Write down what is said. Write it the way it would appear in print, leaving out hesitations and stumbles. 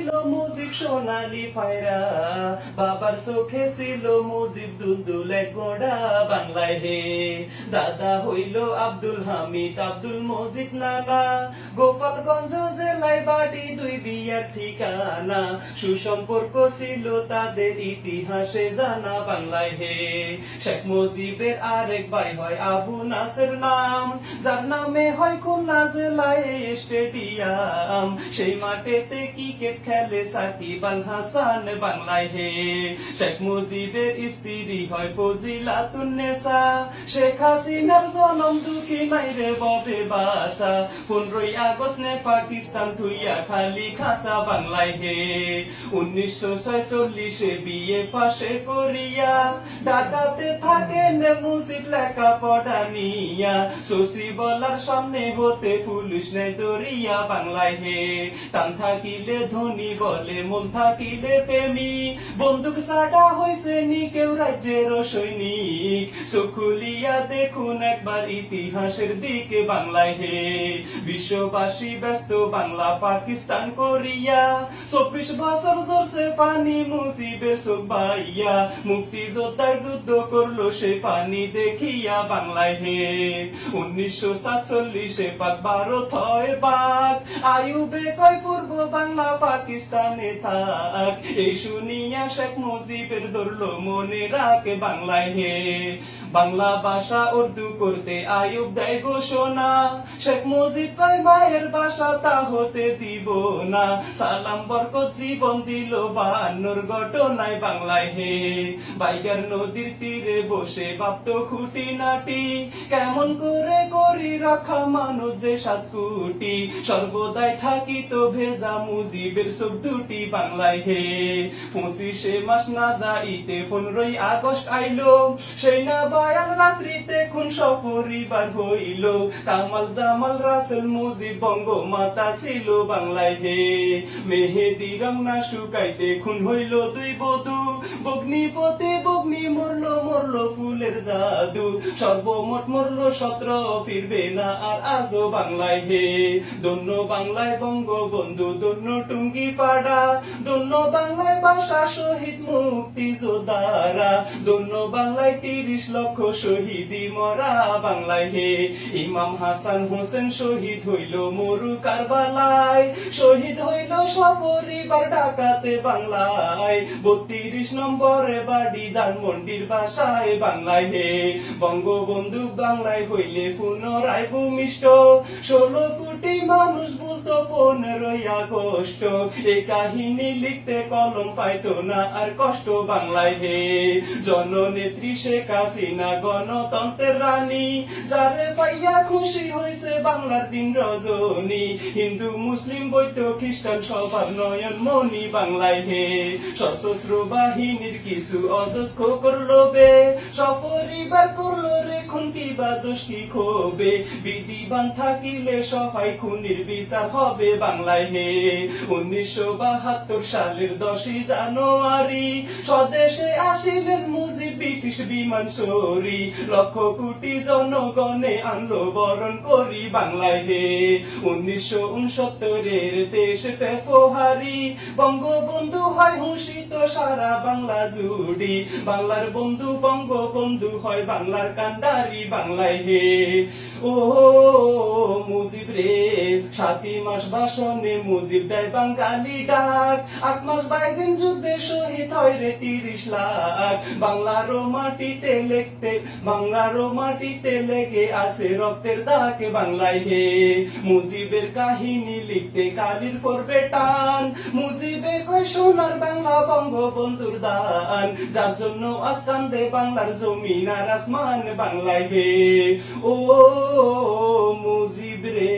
ছিল মুজিব সোনালি পায়রা, বাবার চোখে ছিল মুজিব দুলদুল এক গোড়া বাংলায় হে। দাদা হইল আব্দুল হামিদ আব্দুল মজিদ নানা, গোপালগঞ্জ জেলায় বাড়ি দুই বিয়ার ঠিকানা, সুসম্পর্ক ছিল তাদের ইতিহাসে জানা বাংলায় হে। শেখ মুজিবের আরেক ভাই হয় আবু নাসের নাম, যার নামে হয় খুলনা জেলায় স্টেডিয়াম, সেই মাঠেতে ক্রিকেট খেলে সাকিব আল হাসান বাংলায় হে। শেখ মুজিবের স্ত্রী হয় ফজিলাতুন্নেসা, শেখ হাসিনার জনম দুঃখী নাই রে ববে বাসা, 15ই আগস্ট নে পাকিস্তান থুইয়া খালি খাসা বাংলায় হে। 1946 বিয়ে পাশে করিয়া ঢাকাতে থাকেন মুজিব লেখা পড়া নিয়া, সচিবালয়ের সামনে হতে পুলিশ নেয় দরিয়া বাংলায় হে। টান থাকিলে ধনী বলে মন থাকিলে প্রেমী, বন্দুক ছাড়া হয়েছে নি কেউ রাজ্যের সৈনিক, চোখুলিয়া দেখুন একবার ইতিহাসের দিকে বাংলায় হে। বিশ্ববাসী ব্যস্ত বাংলা পাকিস্তান করিয়া, 24 বছর জোরছে পানি মুজিবের চোখ বাইয়া, মুক্তিযোদ্ধায় যুদ্ধ করলো সে পানি দেখিয়া বাংলায় হে। 1947 পাক ভারত হয় বাক, আইয়ুবে কয় পূর্ব বাংলা পাকিস্তানে থাক, এই শুনিয়া শেখ মুজিবের ধরলো মনে রাখে বাংলায় হে। বাংলা ভাষা উর্দু করতে আইয়ুব দেয় ঘোষণা, শেখ মুজিব কয় মায়ের ভাষা তা হতে দিব না, সালাম বরকত জীবন দিল 52 ঘটনায় বাংলায় হে। বাইগার নদীর তীরে বসে ভাবতো খুঁটি নাটি, কেমন করে করি রাখা মানুষ যে 7 কোটি, সর্বদাই থাকিত ভেজা মুজিবের চোখ দুটি বাংলায় হে। 25 মাস না যাইতে 15ই আগস্ট আইলো, সেই না বায়ান রাত্রিতে খুন সপরিবার হইল, কামাল জামাল রাসেল মুজিব বঙ্গমাতা ছিল বাংলায় হে। মেহেদি রং না শুকাইতে খুন হইল 2 বধূ, বগ্নিপতি বগ্নি মরলো মরলো ফুলের জাদু, সর্বমোট মরলো 17, ফিরবে না আর আজও বাংলায় হে। দন্য বাংলায় বঙ্গবন্ধু দন্য টুঙ্গি পাড়া, দন্য বাংলায় ভাষা শহীদ মুক্তিযোদ্ধারা, দন্য বাংলায় 30 লক্ষ শহীদি মরা বাংলায় হে। ইমাম হাসান হোসেন শহীদ হইল মরু কারবালায়, শহীদ হইল সপরিবার ঢাকাতে বাংলায়, 32 নম্বরে বাড়ি ধানমন্ডির বাসায় বাংলায় হে। বঙ্গবন্ধু বাংলায় হইলে পুনরায় ভূমিষ্ঠ, 16 কোটি মানুষ বলতো 15ই আগস্ট, এই কাহিনী লিখতে কলম পাইতো না আর কষ্ট বাংলায় হে। জননেত্রী শেখ হাসিনা গণতন্ত্রের রানী, যারে পাইয়া খুশি হয়েছে বাংলার দিন রজনী, হিন্দু মুসলিম বৌদ্ধ খ্রিস্টান সবার নয়ন মনি বাংলায় হে। সশস্ত্র বাহিনীর কিছু অজস্র করলো বে, সপরিবার করলো রে খুন কিবা দোষ কি ক্ষোভে, বিধিবান থাকিলে সবাই খুনির বিচার হবে বাংলায় হে। 1972 সালের 10ই জানুয়ারি স্বদেশে আসিলেন মুজিব ব্রিটিশ বিমান সরি, লক্ষ কোটি জনগণে আনলো বরণ করি বাংলায় হে। 1969 দেশ ফেব্রুয়ারি বঙ্গবন্ধু হয় ঘোষিত সারা বাংলা জুড়ি, বাংলার বন্ধু বঙ্গবন্ধু হয় বাংলার কান্ডারি বাংলায় হে। ও মুজিব রে 7 মাস ভাষণে মুজিব দেয় বাঙালি ডাক, 8 মাস 22 দিন যুদ্ধে শহীদ হয় রে 30 লাখ, বাংলারও মাটিতে লেগে আছে রক্তের দাগ বাংলায় হে। মুজিবের কাহিনী লিখতে কালির পড়বে টান, মুজিবে কয় সোনার বাংলা বঙ্গবন্ধুর দান, যার জন্য আজ কান্দে বাংলার জমিন আর আসমান বাংলায় হে। ও মুজিব রে।